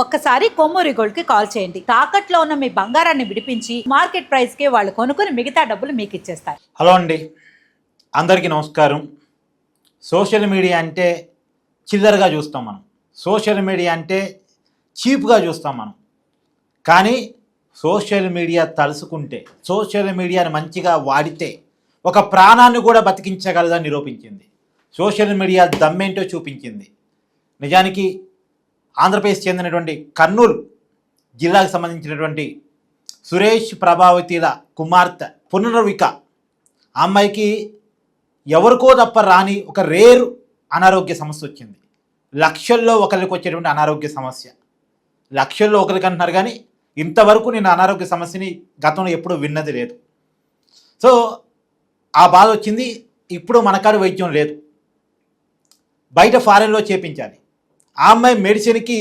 ఒక్కసారి కొమ్మూరి గోల్డ్ కి కాల్ చేయండి. తాకట్లో ఉన్న మీ బంగారాన్ని విడిపించి మార్కెట్ ప్రైస్ కి వాళ్ళు కొనుక్కుని మిగతా డబ్బులు మీకు ఇచ్చేస్తారు. హలో అండి, అందరికీ నమస్కారం. సోషల్ మీడియా అంటే చిల్లరగా చూస్తాం మనం. సోషల్ మీడియా అంటే చీప్గా చూస్తాం మనం. కానీ సోషల్ మీడియా తలుసుకుంటే, సోషల్ మీడియాని మంచిగా వాడితే ఒక ప్రాణాన్ని కూడా బతికించగలదని నిరూపించింది. సోషల్ మీడియా దమ్మేంటో చూపించింది. నిజానికి ఆంధ్రప్రదేశ్ చెందినటువంటి కర్నూలు జిల్లాకు సంబంధించినటువంటి సురేష్ ప్రభావతిల కుమార్తె పునర్విక, ఆ అమ్మాయికి ఎవరికో తప్ప రాని ఒక రేరు అనారోగ్య సమస్య వచ్చింది. లక్షల్లో ఒకరికి వచ్చేటువంటి అనారోగ్య సమస్య. లక్షల్లో ఒకరికి అంటున్నారు, కానీ ఇంతవరకు నేను అనారోగ్య సమస్యని గతంలో ఎప్పుడూ విన్నది లేదు. సో ఆ బాధ వచ్చింది. ఇప్పుడు మనకాడ వైద్యం లేదు, బయట ఫారెన్లో చేపించాలి. ఆ అమ్మాయి మెడిసిన్కి,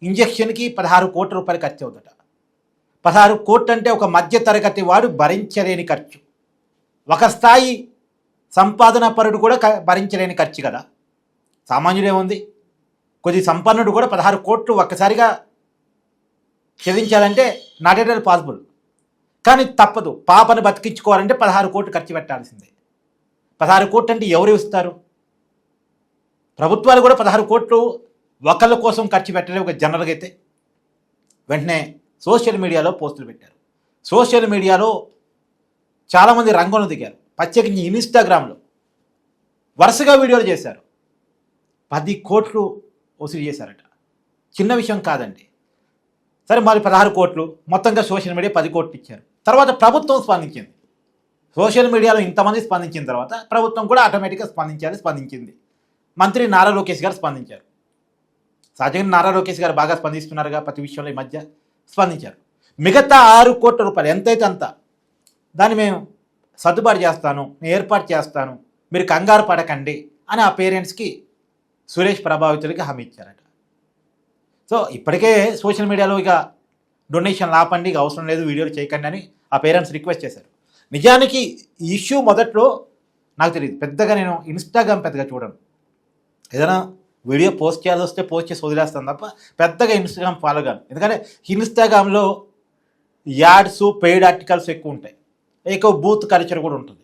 ఇంజక్షన్కి 16 కోట్ల రూపాయలు ఖర్చు అవుతుందట. 16 కోట్లు అంటే ఒక మధ్య తరగతి వాడు భరించలేని ఖర్చు. ఒక స్థాయి సంపాదన పరుడు కూడా భరించలేని ఖర్చు కదా. సామాన్యుడేముంది, కొద్ది సంపన్నుడు కూడా 16 కోట్లు ఒక్కసారిగా చెల్లించాలంటే నాట్ ఎట్ ఆల్ పాసిబుల్. కానీ తప్పదు, పాపను బతికించుకోవాలంటే 16 కోట్లు ఖర్చు పెట్టాల్సిందే. 16 కోట్లు అంటే ఎవరు ఇస్తారు? ప్రభుత్వాలు కూడా 16 కోట్లు ఒకళ్ళ కోసం ఖర్చు పెట్టలేవు ఒక జనరల్గా అయితే. వెంటనే సోషల్ మీడియాలో పోస్టులు పెట్టారు. సోషల్ మీడియాలో చాలామంది రంగంలో దిగారు. ప్రత్యేకించి ఇన్స్టాగ్రామ్లో వరుసగా వీడియోలు చేశారు. 10 కోట్లు వసూలు చేశారట. చిన్న విషయం కాదండి. సరే, మరి 16 కోట్లు మొత్తంగా సోషల్ మీడియా 10 కోట్లు ఇచ్చారు. తర్వాత ప్రభుత్వం స్పందించింది. సోషల్ మీడియాలో ఇంతమంది స్పందించిన తర్వాత ప్రభుత్వం కూడా ఆటోమేటిక్గా స్పందించింది. మంత్రి నారా లోకేష్ గారు స్పందించారు. సహజంగా నారా లోకేష్ గారు బాగా స్పందిస్తున్నారుగా ప్రతి విషయంలో. ఈ మధ్య స్పందించారు. మిగతా 6 కోట్ల రూపాయలు ఎంతైతే అంత, దాన్ని మేము సర్దుబాటు చేస్తాను, నేను ఏర్పాటు చేస్తాను, మీరు కంగారు పడకండి అని ఆ పేరెంట్స్కి సురేష్ ప్రభావితులకి హామీ ఇచ్చారట. సో ఇప్పటికే సోషల్ మీడియాలో ఇక డొనేషన్లు ఆపండి, ఇక అవసరం లేదు, వీడియోలు చేయకండి అని ఆ పేరెంట్స్ రిక్వెస్ట్ చేశారు. నిజానికి ఈ ఇష్యూ మొదట్లో నాకు తెలియదు, పెద్దగా నేను ఇన్స్టాగ్రామ్ పెద్దగా చూడను. ఏదైనా వీడియో పోస్ట్ చేయాల్సి వస్తే పోస్ట్ చేసి వదిలేస్తాను తప్ప పెద్దగా ఇన్స్టాగ్రామ్ ఫాలో కాను. ఎందుకంటే ఇన్స్టాగ్రామ్లో యాడ్స్, పెయిడ్ ఆర్టికల్స్ ఎక్కువ ఉంటాయి, ఎక్కువ బూత్ కల్చర్ కూడా ఉంటుంది.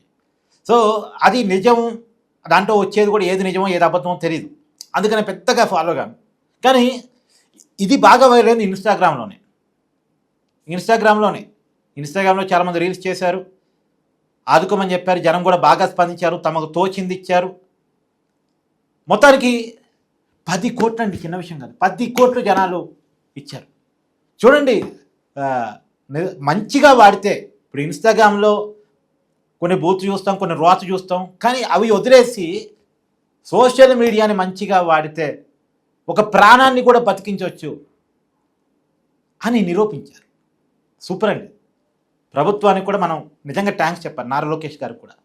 సో అది నిజం, దాంట్లో వచ్చేది కూడా ఏది నిజమో ఏది అబద్ధమో తెలియదు. అందుకని పెద్దగా ఫాలో కాను. కానీ ఇది బాగా వైరల్ అయింది ఇన్స్టాగ్రామ్లో చాలామంది రీల్స్ చేశారు, ఆదుకోమని చెప్పారు. జనం కూడా బాగా స్పందించారు, తమకు తోచింది ఇచ్చారు. మొత్తానికి 10 కోట్లు అండి, చిన్న విషయం కాదు. 10 కోట్లు జనాలు ఇచ్చారు. చూడండి, మంచిగా వాడితే ఇప్పుడు ఇన్స్టాగ్రామ్లో కొన్ని బూత్ చూస్తాం, కొన్ని రోత్ చూస్తాం, కానీ అవి వదిలేసి సోషల్ మీడియాని మంచిగా వాడితే ఒక ప్రాణాన్ని కూడా బతికించవచ్చు అని నిరూపించారు. సూపర్ అండి. ప్రభుత్వానికి కూడా మనం నిజంగా థ్యాంక్స్ చెప్పాలి, నారా లోకేష్ గారికి కూడా.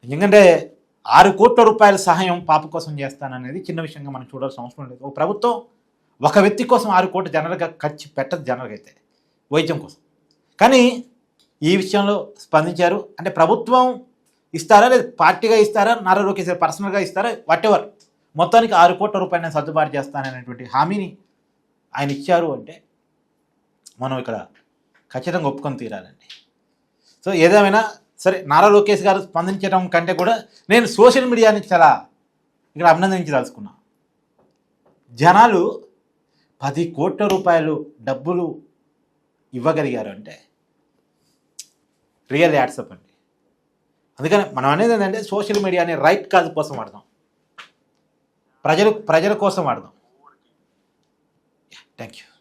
ఎందుకంటే 6 కోట్ల రూపాయల సహాయం పాప కోసం చేస్తాననేది చిన్న విషయంగా మనం చూడాల్సిన అవసరం లేదు. ఒక ప్రభుత్వం ఒక వ్యక్తి కోసం 6 కోట్లు జనరల్గా ఖర్చు పెట్టదు, జనరల్గా అయితే వైద్యం కోసం. కానీ ఈ విషయంలో స్పందించారు. అంటే ప్రభుత్వం ఇస్తారా, లేదా పార్టీగా ఇస్తారా, నారా లోకేష్ పర్సనల్గా ఇస్తారా, వాటెవర్, మొత్తానికి 6 కోట్ల రూపాయలు నేను సర్దుబాటు చేస్తాననేటువంటి హామీని ఆయన ఇచ్చారు. అంటే మనం ఇక్కడ ఖచ్చితంగా ఒప్పుకొని తీరాలండి. సో ఏదేమైనా సరే, నారా లోకేష్ గారు స్పందించడం కంటే కూడా నేను సోషల్ మీడియాని చాలా ఇక్కడ అభినందించదలుచుకున్నా. జనాలు 10 కోట్ల రూపాయలు డబ్బులు ఇవ్వగలిగారు అంటే రియల్ యాడ్సప్ అండి. అందుకని మనం అనేది ఏంటంటే సోషల్ మీడియాని రైట్ కాజ్ కోసం వాడదాం, ప్రజల కోసం వాడదాం. Thank you.